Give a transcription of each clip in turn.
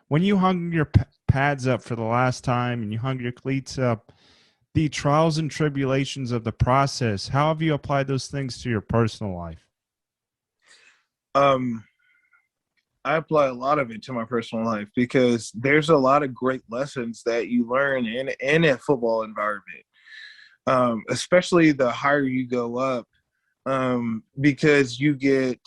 when you hung your pads up for the last time and you hung your cleats up, the trials and tribulations of the process, how have you applied those things to your personal life? Um, I apply a lot of it to my personal life because there's a lot of great lessons that you learn in a football environment, especially the higher you go up, because you get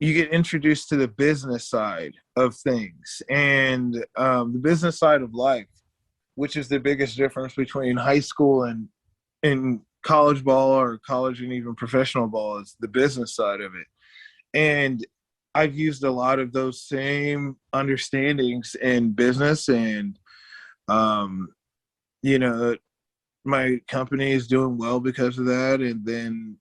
introduced to the business side of things and the business side of life, which is the biggest difference between high school and college ball or college and even professional ball is the business side of it. And I've used a lot of those same understandings in business and um, you know, my company is doing well because of that. And then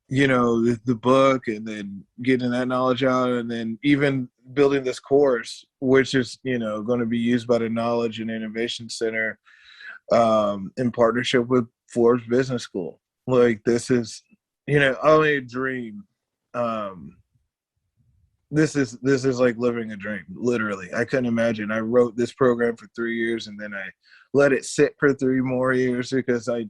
the book and then getting that knowledge out and then even building this course, which is, going to be used by the Knowledge and Innovation Center in partnership with Forbes Business School. Like this is, only a dream. Um, this is like living a dream, literally. I couldn't imagine. I wrote this program for 3 years and then I let it sit for 3 more years because I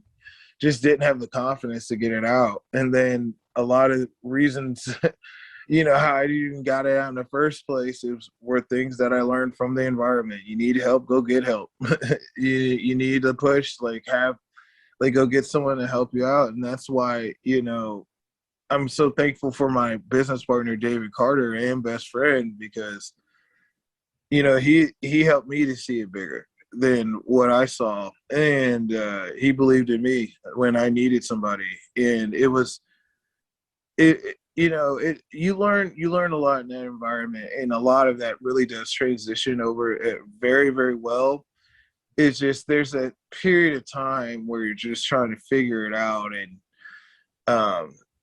just didn't have the confidence to get it out. And then a lot of reasons, how I even got it out in the first place were things that I learned from the environment. You need help, go get help. you need to push, go get someone to help you out. And that's why, I'm so thankful for my business partner, David Carter, and best friend, because, he helped me to see it bigger than what I saw. And he believed in me when I needed somebody. And it was, you learn a lot in that environment. And a lot of that really does transition over very, very well. It's just, there's a period of time where you're just trying to figure it out. And,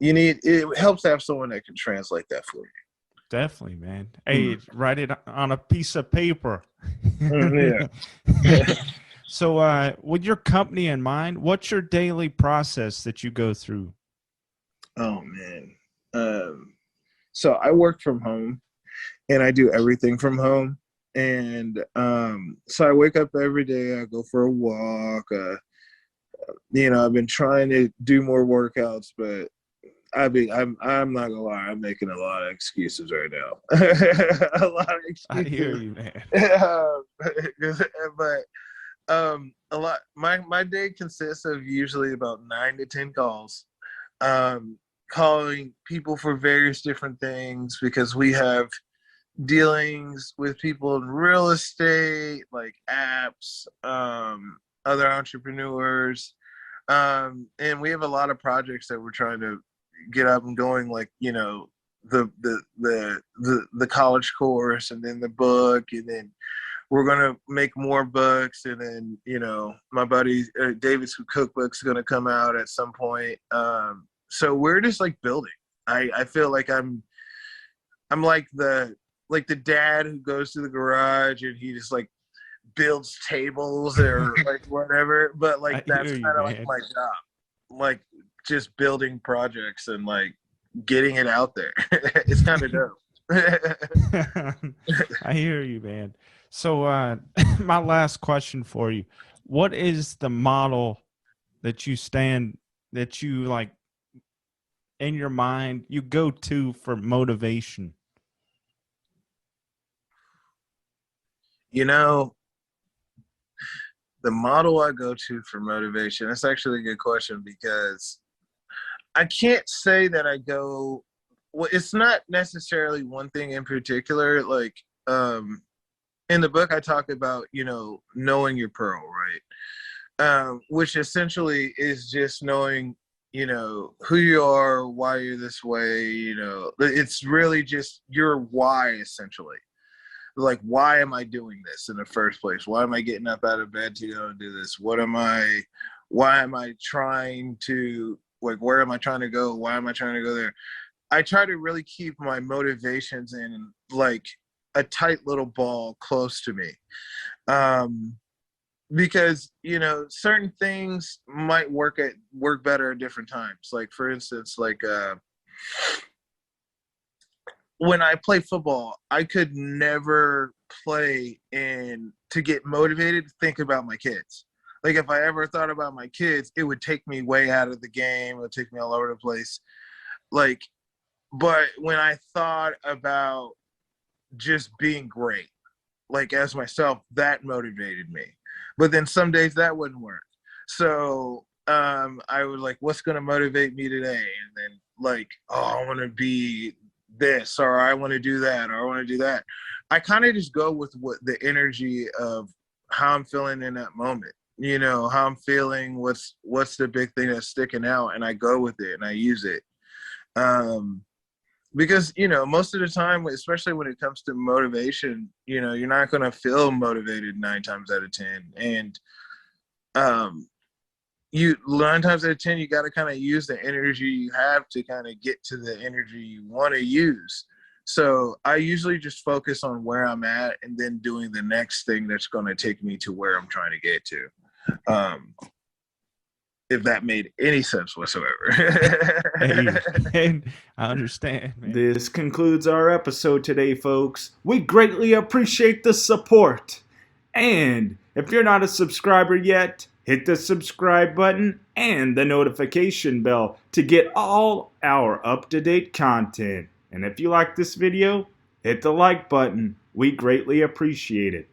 it helps to have someone that can translate that for you. Definitely, man. Hey, write it on a piece of paper. Yeah. So, with your company in mind, what's your daily process that you go through? Oh man. So I work from home and I do everything from home. And so I wake up every day, I go for a walk. I've been trying to do more workouts, but I'm not gonna lie, I'm making a lot of excuses right now. A lot of I hear excuses. you, man. But a lot my day consists of usually about 9 to 10 calls. Um calling people for various different things because we have dealings with people in real estate, like apps, other entrepreneurs. And we have a lot of projects that we're trying to get up and going, like, the college course and then the book, and then we're gonna make more books, and then my buddy David's cookbook's gonna come out at some point. So we're just like building. I feel like I'm like the dad who goes to the garage and he just like builds tables or like whatever, but I like that's hear you, kind of like man. my job, like just building projects and like getting it out there. It's kind of dope. I hear you, man. So, my last question for you: what is the model that that you like in your mind, you go to for motivation? you know the model I go to for motivation, that's actually a good question because I can't say that I go, well, it's not necessarily one thing in particular. Like, in the book, I talk about, knowing your pearl, right? Which essentially is just knowing, who you are, why you're this way. It's really just your why, essentially. Like, why am I doing this in the first place? Why am I getting up out of bed to go and do this? Why am I trying to, like, where am I trying to go? Why am I trying to go there? I try to really keep my motivations in like a tight little ball close to me. Um, because, certain things might work better at different times. Like, for instance, when I play football, I could never play and to get motivated, think about my kids. Like if I ever thought about my kids, it would take me way out of the game. It would take me all over the place. Like, but when I thought about just being great, like as myself, that motivated me. But then some days that wouldn't work. So I would like, what's going to motivate me today? And then like, oh, I want to be this, or I want to do that, or I want to do that. I kind of just go with what the energy of how I'm feeling in that moment. You know, how I'm feeling, what's the big thing that's sticking out, and I go with it and I use it. Because, you know, most of the time, especially when it comes to motivation, you know, you're not going to feel motivated 9 times out of 10. And you 9 times out of 10, you got to kind of use the energy you have to kind of get to the energy you want to use. So I usually just focus on where I'm at and then doing the next thing that's going to take me to where I'm trying to get to. If that made any sense whatsoever. Hey, I understand, man. This concludes our episode today, folks. We greatly appreciate the support. And if you're not a subscriber yet, hit the subscribe button and the notification bell to get all our up-to-date content. And if you like this video, hit the like button. We greatly appreciate it.